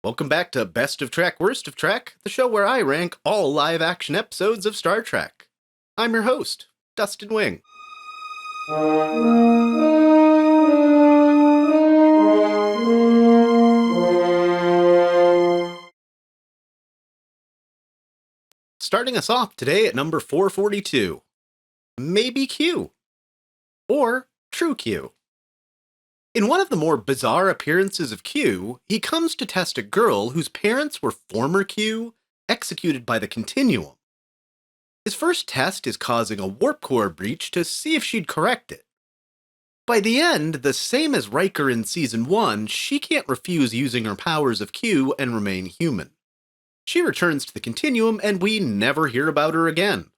Welcome back to Best of Trek, Worst of Trek, the show where I rank all live-action episodes of Star Trek. I'm your host, Dustin Wing. Starting us off today at number 442, Maybe Q, or True Q. In one of the more bizarre appearances of Q, he comes to test a girl whose parents were former Q, executed by the Continuum. His first test is causing a warp core breach to see if she'd correct it. By the end, the same as Riker in Season 1, she can't refuse using her powers of Q and remain human. She returns to the Continuum and we never hear about her again.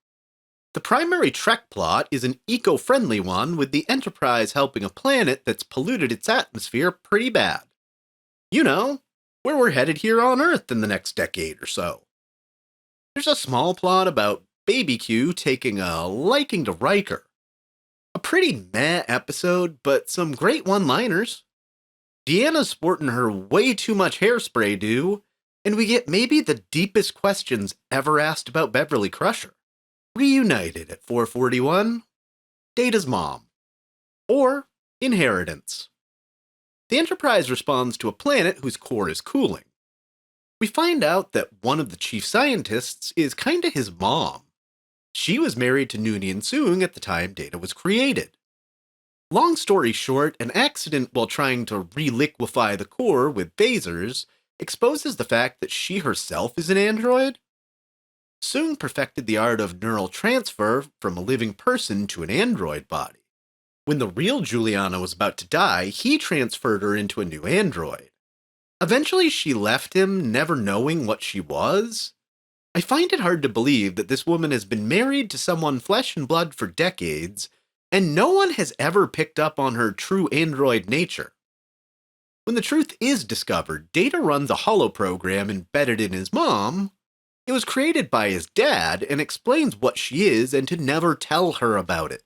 The primary Trek plot is an eco-friendly one, with the Enterprise helping a planet that's polluted its atmosphere pretty bad. You know, where we're headed here on Earth in the next decade or so. There's a small plot about Baby Q taking a liking to Riker. A pretty meh episode, but some great one-liners. Deanna's sporting her way too much hairspray do, and we get maybe the deepest questions ever asked about Beverly Crusher. Reunited at 441, Data's mom, or inheritance. The Enterprise responds to a planet whose core is cooling. We find out that one of the chief scientists is kinda his mom. She was married to Noonien Soong at the time Data was created. Long story short, an accident while trying to reliquefy the core with phasers exposes the fact that she herself is an android. Soong perfected the art of neural transfer from a living person to an android body. When the real Juliana was about to die, he transferred her into a new android. Eventually she left him, never knowing what she was. I find it hard to believe that this woman has been married to someone flesh and blood for decades, and no one has ever picked up on her true android nature. When the truth is discovered, Data runs a holo program embedded in his mom. It was created by his dad and explains what she is and to never tell her about it.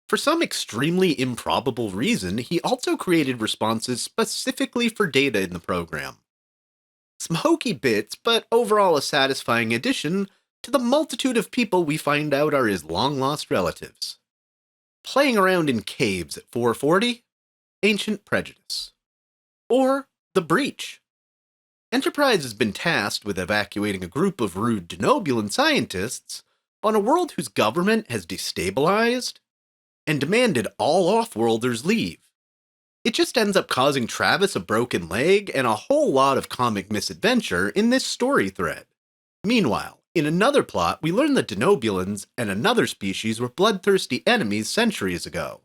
For some extremely improbable reason, he also created responses specifically for Data in the program. Some hokey bits, but overall a satisfying addition to the multitude of people we find out are his long-lost relatives. Playing around in caves at 440, Ancient Prejudice. Or The Breach. Enterprise has been tasked with evacuating a group of rude Denobulan scientists on a world whose government has destabilized and demanded all off-worlders leave. It just ends up causing Travis a broken leg and a whole lot of comic misadventure in this story thread. Meanwhile, in another plot, we learn that Denobulans and another species were bloodthirsty enemies centuries ago,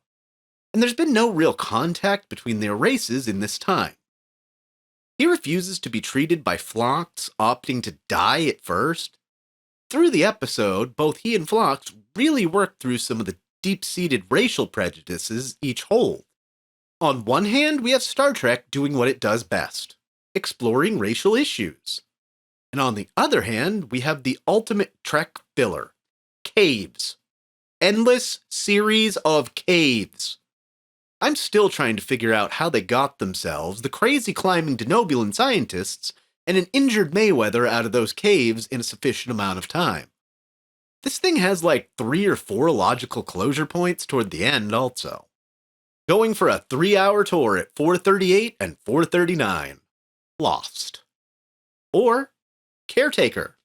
and there's been no real contact between their races in this time. He refuses to be treated by Phlox, opting to die at first. Through the episode, both he and Phlox really work through some of the deep-seated racial prejudices each hold. On one hand, we have Star Trek doing what it does best, exploring racial issues. And on the other hand, we have the ultimate Trek filler, caves. Endless series of caves. I'm still trying to figure out how they got themselves, the crazy climbing Denobulan scientists, and an injured Mayweather out of those caves in a sufficient amount of time. This thing has like 3 or 4 logical closure points toward the end also. Going for a 3-hour tour at 4:38 and 4:39. Lost. Or Caretaker.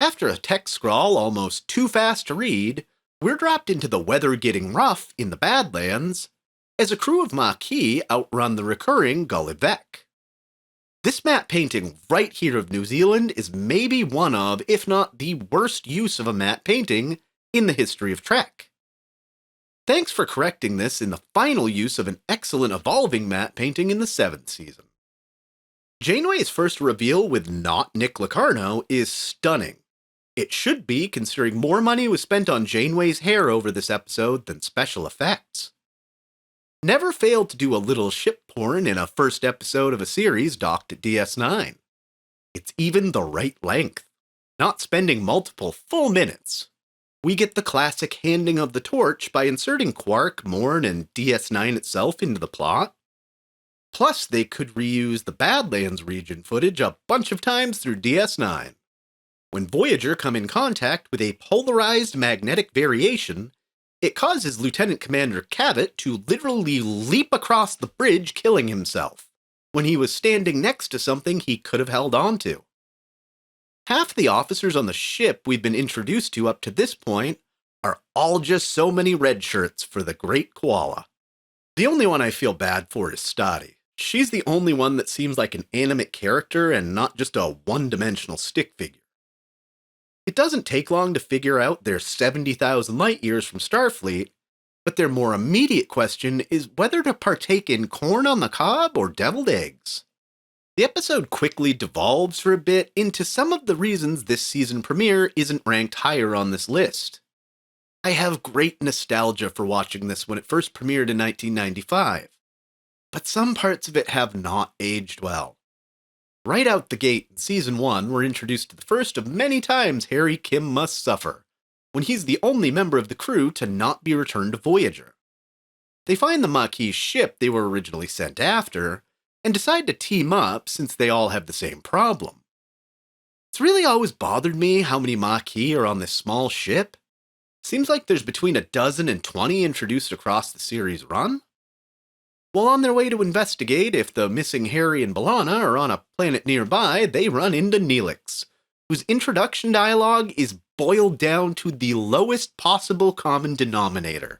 After a text scrawl almost too fast to read, we're dropped into the weather getting rough in the Badlands as a crew of Maquis outrun the recurring Gully-Vec. This matte painting right here of New Zealand is maybe one of, if not the worst use of a matte painting in the history of Trek. Thanks for correcting this in the final use of an excellent evolving matte painting in the 7th season. Janeway's first reveal with not Nick Locarno is stunning. It should be, considering more money was spent on Janeway's hair over this episode than special effects. Never failed to do a little ship porn in a first episode of a series docked at DS9. It's even the right length, not spending multiple full minutes. We get the classic handing of the torch by inserting Quark, Morn, and DS9 itself into the plot. Plus, they could reuse the Badlands region footage a bunch of times through DS9. When Voyager come in contact with a polarized magnetic variation, it causes Lieutenant Commander Cabot to literally leap across the bridge, killing himself, when he was standing next to something he could have held onto. Half the officers on the ship we've been introduced to up to this point are all just so many red shirts for the Great Koala. The only one I feel bad for is Stotty. She's the only one that seems like an animate character and not just a one-dimensional stick figure. It doesn't take long to figure out they're 70,000 light years from Starfleet, but their more immediate question is whether to partake in corn on the cob or deviled eggs. The episode quickly devolves for a bit into some of the reasons this season premiere isn't ranked higher on this list. I have great nostalgia for watching this when it first premiered in 1995, but some parts of it have not aged well. Right out the gate in Season 1, we're introduced to the first of many times Harry Kim must suffer, when he's the only member of the crew to not be returned to Voyager. They find the Maquis ship they were originally sent after, and decide to team up since they all have the same problem. It's really always bothered me how many Maquis are on this small ship. Seems like there's between a dozen and 20 introduced across the series run. While on their way to investigate if the missing Harry and B'Elanna are on a planet nearby, they run into Neelix, whose introduction dialogue is boiled down to the lowest possible common denominator.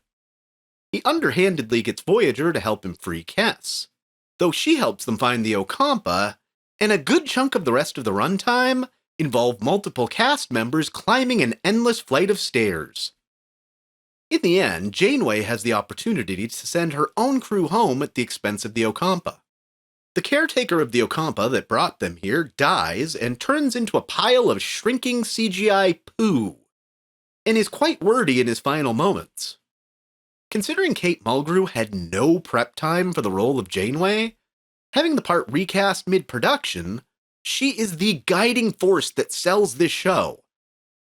He underhandedly gets Voyager to help him free Kes, though she helps them find the Ocampa, and a good chunk of the rest of the runtime involve multiple cast members climbing an endless flight of stairs. In the end, Janeway has the opportunity to send her own crew home at the expense of the Ocampa. The caretaker of the Ocampa that brought them here dies and turns into a pile of shrinking CGI poo, and is quite wordy in his final moments. Considering Kate Mulgrew had no prep time for the role of Janeway, having the part recast mid-production, she is the guiding force that sells this show,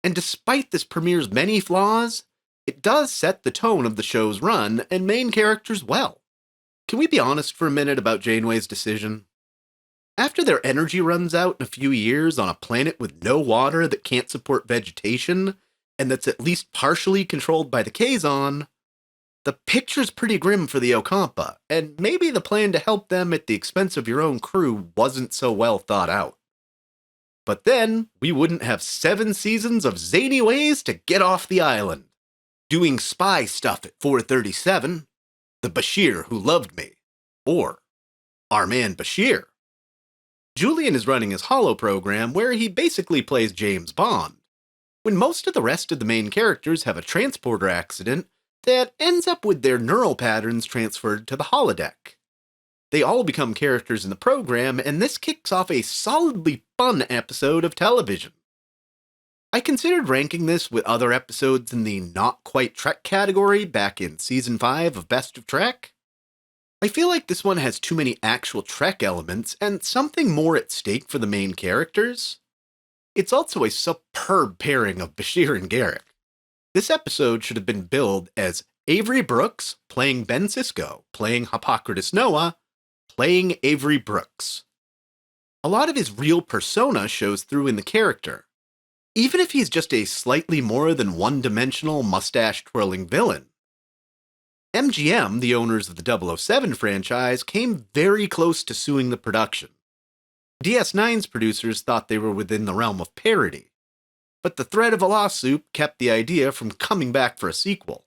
and despite this premiere's many flaws, it does set the tone of the show's run and main characters well. Can we be honest for a minute about Janeway's decision? After their energy runs out in a few years on a planet with no water that can't support vegetation, and that's at least partially controlled by the Kazon, the picture's pretty grim for the Ocampa, and maybe the plan to help them at the expense of your own crew wasn't so well thought out. But then, we wouldn't have 7 seasons of zany ways to get off the island. Doing spy stuff at 437, The Bashir Who Loved Me, or Our Man Bashir. Julian is running his holo program where he basically plays James Bond, when most of the rest of the main characters have a transporter accident that ends up with their neural patterns transferred to the holodeck. They all become characters in the program, and this kicks off a solidly fun episode of television. I considered ranking this with other episodes in the Not Quite Trek category back in Season 5 of Best of Trek. I feel like this one has too many actual Trek elements and something more at stake for the main characters. It's also a superb pairing of Bashir and Garrick. This episode should have been billed as Avery Brooks playing Ben Sisko, playing Hippocrates Noah, playing Avery Brooks. A lot of his real persona shows through in the character, even if he's just a slightly more than one-dimensional mustache-twirling villain. MGM, the owners of the 007 franchise, came very close to suing the production. DS9's producers thought they were within the realm of parody, but the threat of a lawsuit kept the idea from coming back for a sequel.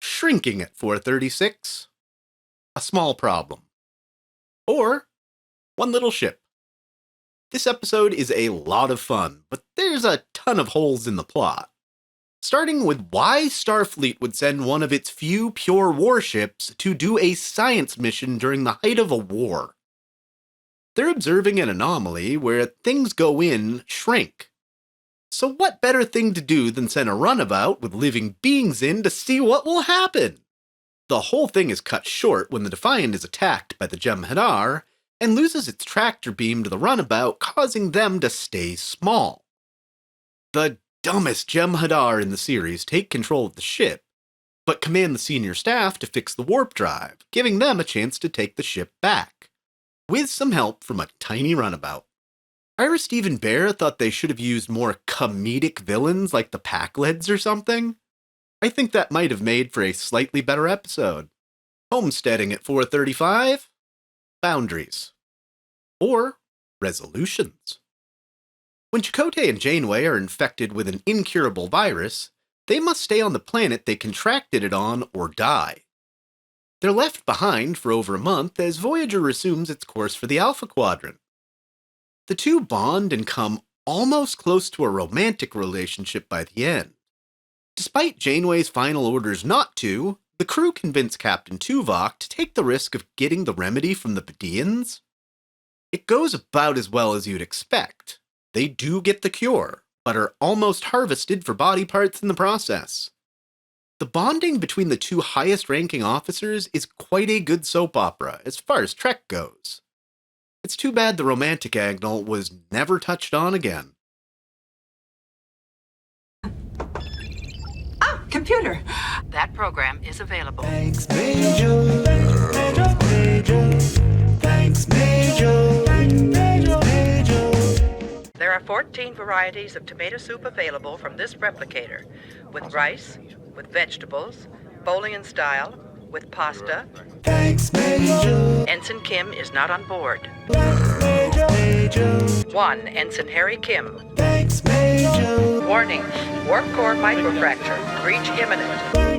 Shrinking at 436? A small problem. Or one little ship. This episode is a lot of fun, but there's a ton of holes in the plot. Starting with why Starfleet would send one of its few pure warships to do a science mission during the height of a war. They're observing an anomaly where things go in shrink. So what better thing to do than send a runabout with living beings in to see what will happen? The whole thing is cut short when the Defiant is attacked by the Jem'Hadar and loses its tractor beam to the runabout, causing them to stay small. The dumbest Jem'Hadar in the series take control of the ship, but command the senior staff to fix the warp drive, giving them a chance to take the ship back, with some help from a tiny runabout. Ira Stephen Bear thought they should have used more comedic villains like the Packleads or something. I think that might have made for a slightly better episode. Homesteading at 435, boundaries. Or resolutions. When Chakotay and Janeway are infected with an incurable virus, they must stay on the planet they contracted it on or die. They're left behind for over a month as Voyager resumes its course for the Alpha Quadrant. The two bond and come almost close to a romantic relationship by the end. Despite Janeway's final orders not to, the crew convince Captain Tuvok to take the risk of getting the remedy from the Padians. It goes about as well as you'd expect. They do get the cure, but are almost harvested for body parts in the process. The bonding between the two highest-ranking officers is quite a good soap opera as far as Trek goes. It's too bad the romantic angle was never touched on again. Computer. That program is available. Thanks, Majel. Majel. Thanks, Majel. There are 14 varieties of tomato soup available from this replicator, with rice, with vegetables, bowling style, with pasta. Thanks, Majel. Ensign Kim is not on board. Majel. 1. Ensign Harry Kim. Thanks, Majel. Warning, warp core microfracture. Breach imminent.